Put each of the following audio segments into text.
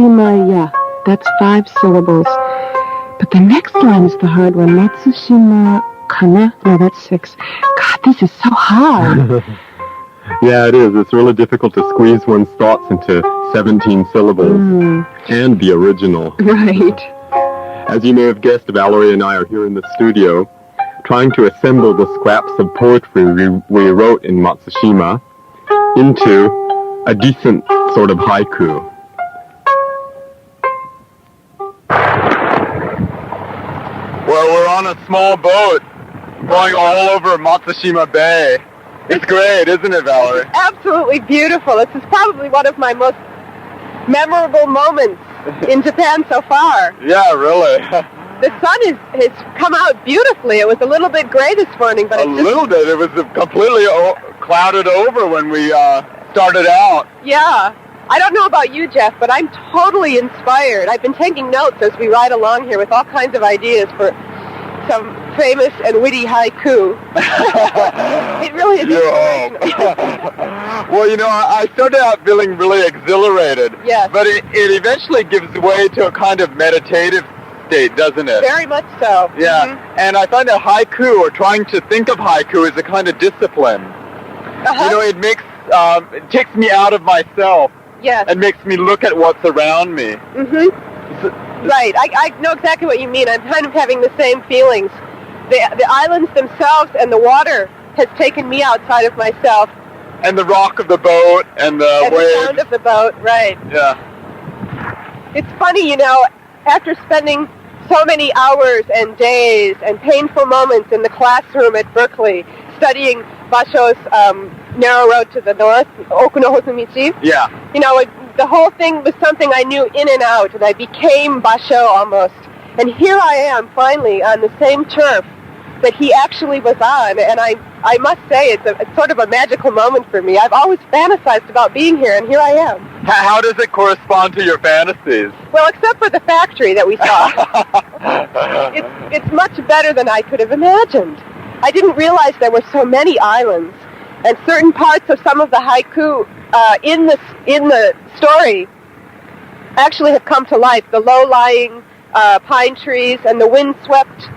Matsushima, yeah, that's 5 syllables. But the next line is the hard one. Matsushima kana? No, that's 6. God, this is so hard. Yeah, it is. It's really difficult to squeeze one's thoughts into 17 syllables and be original. Right. As you may have guessed, Valerie and I are here in the studio trying to assemble the scraps of poetry we wrote in Matsushima into a decent sort of haiku. Well, we're on a small boat going all over Matsushima Bay. It's great, isn't it, Valerie? Absolutely beautiful. This is probably one of my most memorable moments in Japan so far. Yeah, really. The sun has come out beautifully. It was a little bit gray this morning, but It was completely clouded over when we started out. Yeah. I don't know about you, Jeff, but I'm totally inspired. I've been taking notes as we ride along here with all kinds of ideas for some famous and witty haiku. It really is inspirational. Well, I started out feeling really exhilarated. Yes. But it eventually gives way to a kind of meditative state, doesn't it? Very much so. Yeah. Mm-hmm. And I find that haiku, or trying to think of haiku, is a kind of discipline. Uh-huh. It takes me out of myself. Yes. And makes me look at what's around me. Mm-hmm. Right. I know exactly what you mean. I'm kind of having the same feelings. The islands themselves and the water has taken me outside of myself. And the rock of the boat and the waves. The sound of the boat, right. Yeah. It's funny, after spending so many hours and days and painful moments in the classroom at Berkeley, studying Basho's Narrow Road to the North, Oku no Hosumichi. Yeah. The whole thing was something I knew in and out, and I became Basho almost. And here I am, finally, on the same turf that he actually was on, and I must say it's sort of a magical moment for me. I've always fantasized about being here, and here I am. How does it correspond to your fantasies? Well, except for the factory that we saw. It's much better than I could have imagined. I didn't realize there were so many islands, and certain parts of some of the haiku in the story actually have come to life. The low-lying pine trees and the wind-swept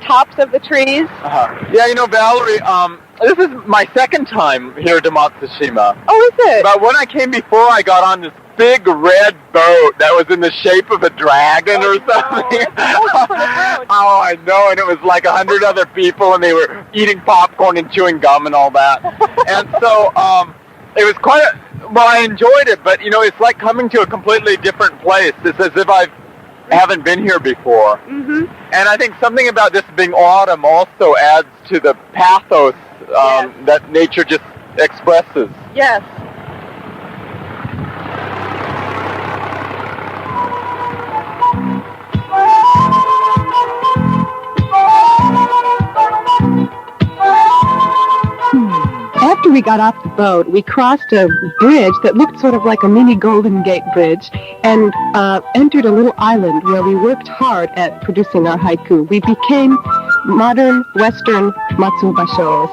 tops of the trees. Uh-huh. Yeah, Valerie, this is my second time here to Matsushima. Oh, is it? But when I came before, I got on this big red boat that was in the shape of a dragon or something. Oh, I know, and it was like 100 other people, and they were eating popcorn and chewing gum and all that. And so it was I enjoyed it, but, it's like coming to a completely different place. It's as if I haven't been here before. Mm-hmm. And I think something about this being autumn also adds to the pathos that nature just expresses. Yes. After we got off the boat, we crossed a bridge that looked sort of like a mini Golden Gate Bridge and entered a little island where we worked hard at producing our haiku. We became modern Western Matsubashos.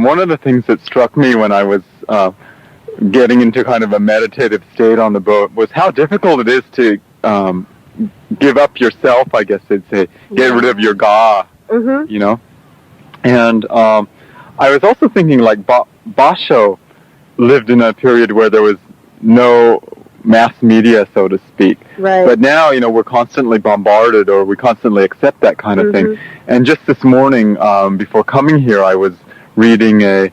One of the things that struck me when I was getting into kind of a meditative state on the boat was how difficult it is to give up yourself, I guess they'd say, get rid of your ga, Mm-hmm. And I was also thinking, like, Basho lived in a period where there was no mass media, so to speak. Right. But now, we're constantly bombarded, or we constantly accept that kind of thing. And just this morning, before coming here, I was reading a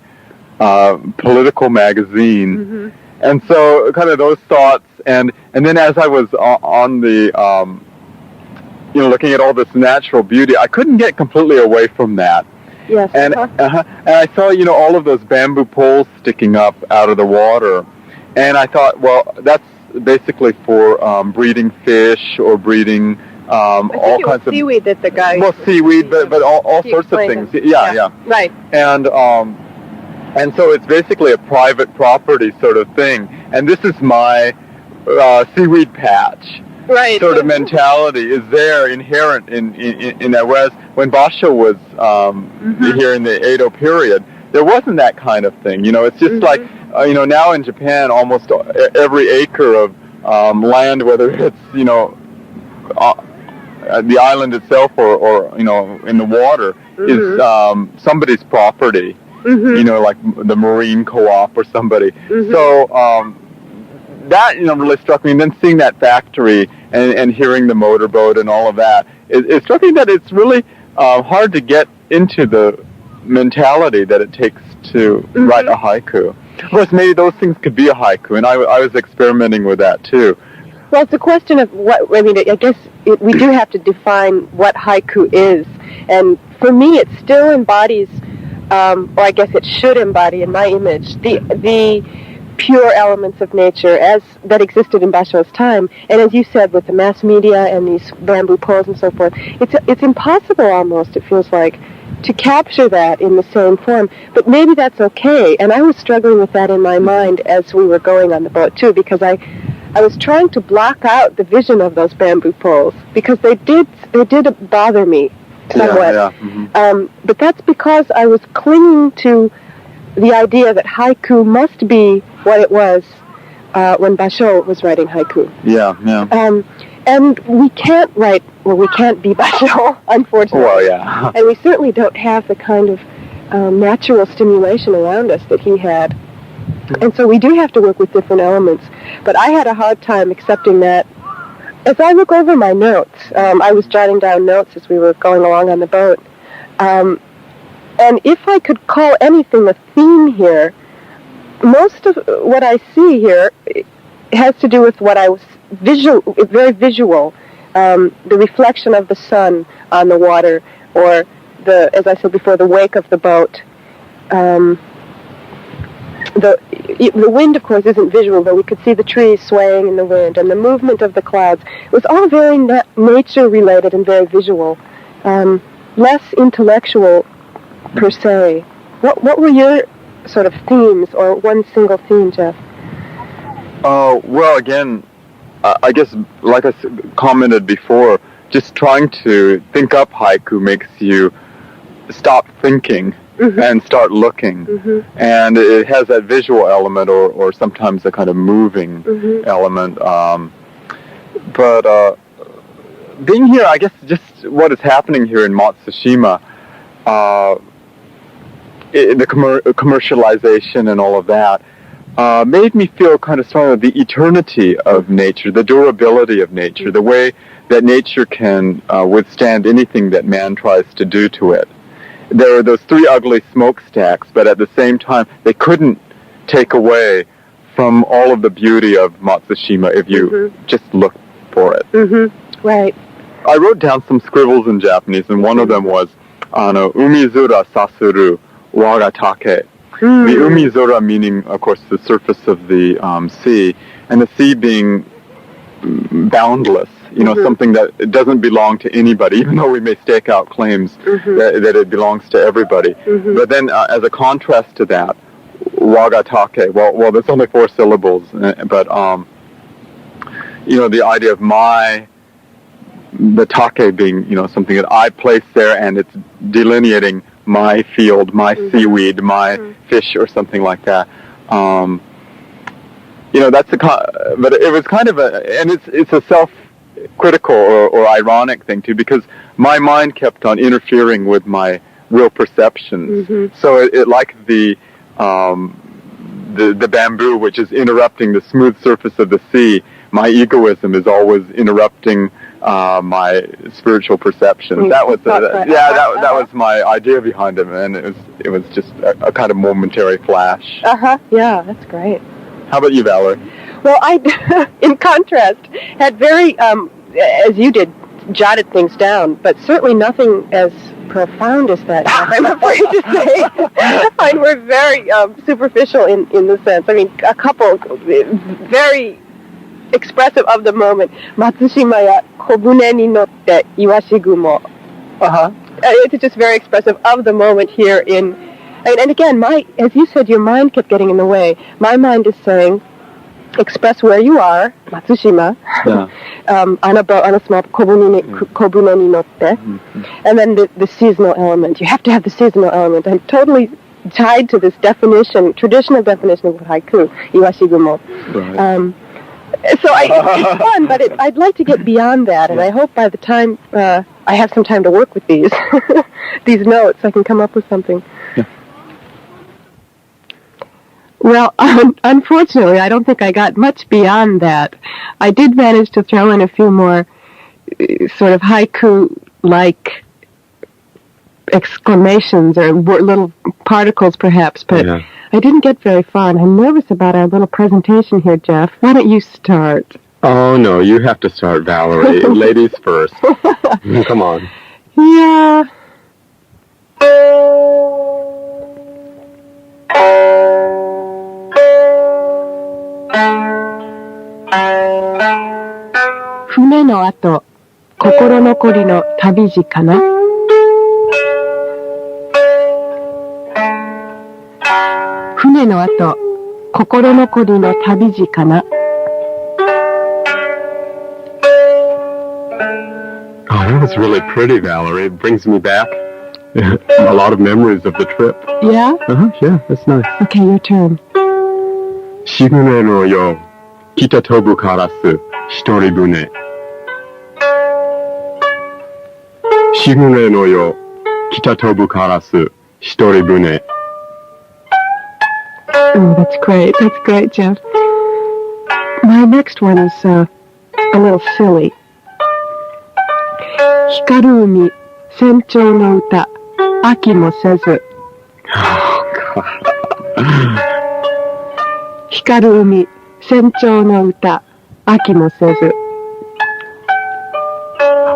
political magazine. And so kind of those thoughts, and then as I was on the, looking at all this natural beauty, I couldn't get completely away from that. Yes. And I saw, all of those bamboo poles sticking up out of the water. And I thought, well, that's basically for breeding fish or breeding all kinds of seaweed that the guy. Well, seaweed, but all sorts of things. Yeah. Right. And so it's basically a private property sort of thing. And this is my seaweed patch. Right. sort of mentality is there inherent in that. Whereas when Basho was here in the Edo period, there wasn't that kind of thing. It's just like, now in Japan, almost every acre of land, whether it's, the island itself or in the water, is somebody's property. Like the Marine Co-op or somebody. So that really struck me. And then seeing that factory and hearing the motorboat and all of that, it struck me that it's really hard to get into the mentality that it takes to write a haiku. Of course, maybe those things could be a haiku, and I was experimenting with that too. Well, it's a question of I guess we do have to define what haiku is. And for me, it still embodies, or I guess it should embody in my image, the pure elements of nature as that existed in Basho's time. And as you said, with the mass media and these bamboo poles and so forth, it's impossible almost, it feels like, to capture that in the same form. But maybe that's okay. And I was struggling with that in my mind as we were going on the boat too, because I was trying to block out the vision of those bamboo poles because they did bother me somewhat. But that's because I was clinging to the idea that haiku must be what it was when Basho was writing haiku. And we can't be Basho, unfortunately. Well, yeah. And we certainly don't have the kind of natural stimulation around us that he had. And so we do have to work with different elements. But I had a hard time accepting that. As I look over my notes, I was jotting down notes as we were going along on the boat. And if I could call anything a theme here, most of what I see here has to do with what I was very visual. The reflection of the sun on the water, or as I said before, the wake of the boat. The wind, of course, isn't visual, but we could see the trees swaying in the wind, and the movement of the clouds. It was all very nature-related and very visual, less intellectual per se. What were your sort of themes, or one single theme, Jeff? Well, again, I guess, like I commented before, just trying to think up haiku makes you stop thinking and start looking. And it has that visual element or sometimes a kind of moving element. But being here, I guess just what is happening here in Matsushima, the commercialization and all of that, made me feel kind of strong of the eternity of nature, the durability of nature, the way that nature can withstand anything that man tries to do to it. There are those three ugly smokestacks, but at the same time, they couldn't take away from all of the beauty of Matsushima if you just look for it. Right. I wrote down some scribbles in Japanese, and one of them was, umizura sasuru waga take. The umizura meaning, of course, the surface of the sea, and the sea being boundless, something that doesn't belong to anybody, even though we may stake out claims that it belongs to everybody. But then, as a contrast to that, wagatake, well, there's only 4 syllables, but, the idea of the take being, something that I place there, and it's delineating my field, my seaweed, my fish, or something like that. But it was kind of and it's a self-critical or ironic thing too, because my mind kept on interfering with my real perceptions. So it like the bamboo, which is interrupting the smooth surface of the sea. My egoism is always interrupting my spiritual perceptions. That was that was my idea behind it, and it was just a kind of momentary flash. Yeah, that's great. How about you, Valerie? Well, I, in contrast, had very, as you did, jotted things down, but certainly nothing as profound as that, I'm afraid to say. Mine were very superficial in the sense. I mean, a couple very expressive of the moment. Matsushima ya kobune ni notte iwashi gumo. It's just very expressive of the moment here in... And again, as you said, your mind kept getting in the way. My mind is saying, express where you are, Matsushima, on a boat, on a small kobune ni notte, and then the seasonal element. You have to have the seasonal element. I'm totally tied to this definition, traditional definition of haiku, iwashigumo. Right. So it's fun, but I'd like to get beyond that, and I hope by the time I have some time to work with these these notes, I can come up with something. Yeah. Well, unfortunately, I don't think I got much beyond that. I did manage to throw in a few more sort of haiku-like exclamations or little particles, perhaps, but I didn't get very far, and I'm nervous about our little presentation here, Jeff. Why don't you start? Oh, no, you have to start, Valerie. Ladies first. Come on. Yeah. Fume no ato, kokoro nokori no tabiji kana? Fume no ato, kokoro nokori no tabiji kana? Oh, that was really pretty, Valerie. It brings me back a lot of memories of the trip. Yeah? Yeah, that's nice. Okay, your turn. Shigure no yo, kita tobu karasu, shitori bune. Shigure no yo, kita tobu karasu, shitori bune. Oh, that's great. That's great, Jeff. My next one is a little silly. Hikaru umi, senchou no uta, aki mo sezu. Oh, God. Hikaru umi, senchou no uta, aki mo sezu.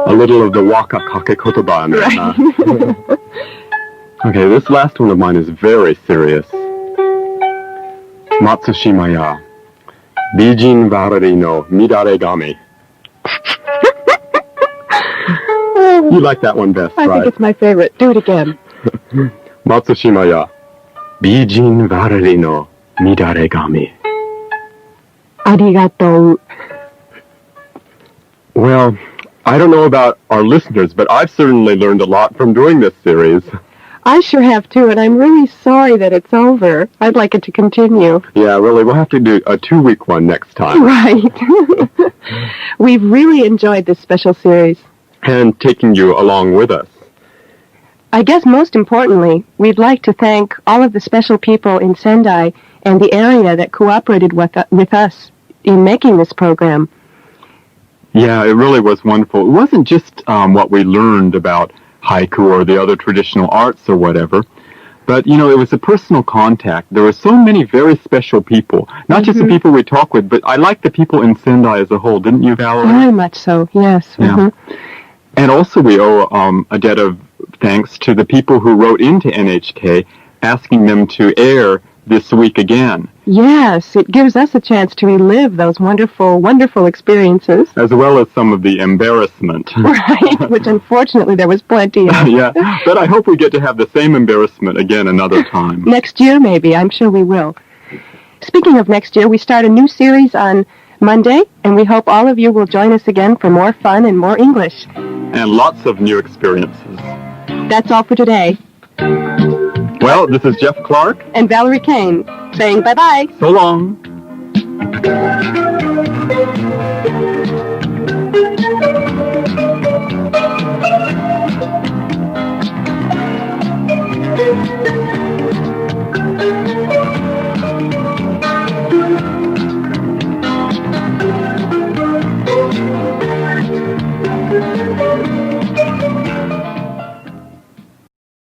A little of the waka kake kotoba in there, huh? Okay, this last one of mine is very serious. Matsushima ya, Bijin Valerie no midare game. You like that one best, I right? think it's my favorite. Do it again. Matsushima ya, Bijin Valerie no midare game. Arigatou. Well, I don't know about our listeners, but I've certainly learned a lot from doing this series. I sure have too, and I'm really sorry that it's over. I'd like it to continue. Yeah, really, we'll have to do a 2-week one next time. Right. We've really enjoyed this special series. And taking you along with us. I guess most importantly, we'd like to thank all of the special people in Sendai and the area that cooperated with us in making this program. Yeah, it really was wonderful. It wasn't just what we learned about haiku or the other traditional arts or whatever, but, you know, it was a personal contact. There were so many very special people, not just the people we talk with, but I like the people in Sendai as a whole, didn't you, Valerie? Very much so, yes. Yeah. And also we owe a debt of thanks to the people who wrote into NHK asking them to air this week again. Yes, it gives us a chance to relive those wonderful, wonderful experiences. As well as some of the embarrassment. Right, which unfortunately there was plenty of. Yeah, but I hope we get to have the same embarrassment again another time. Next year, maybe. I'm sure we will. Speaking of next year, we start a new series on Monday, and we hope all of you will join us again for more fun and more English. And lots of new experiences. That's all for today. Well, this is Jeff Clark. And Valerie Koehn saying bye-bye. So long.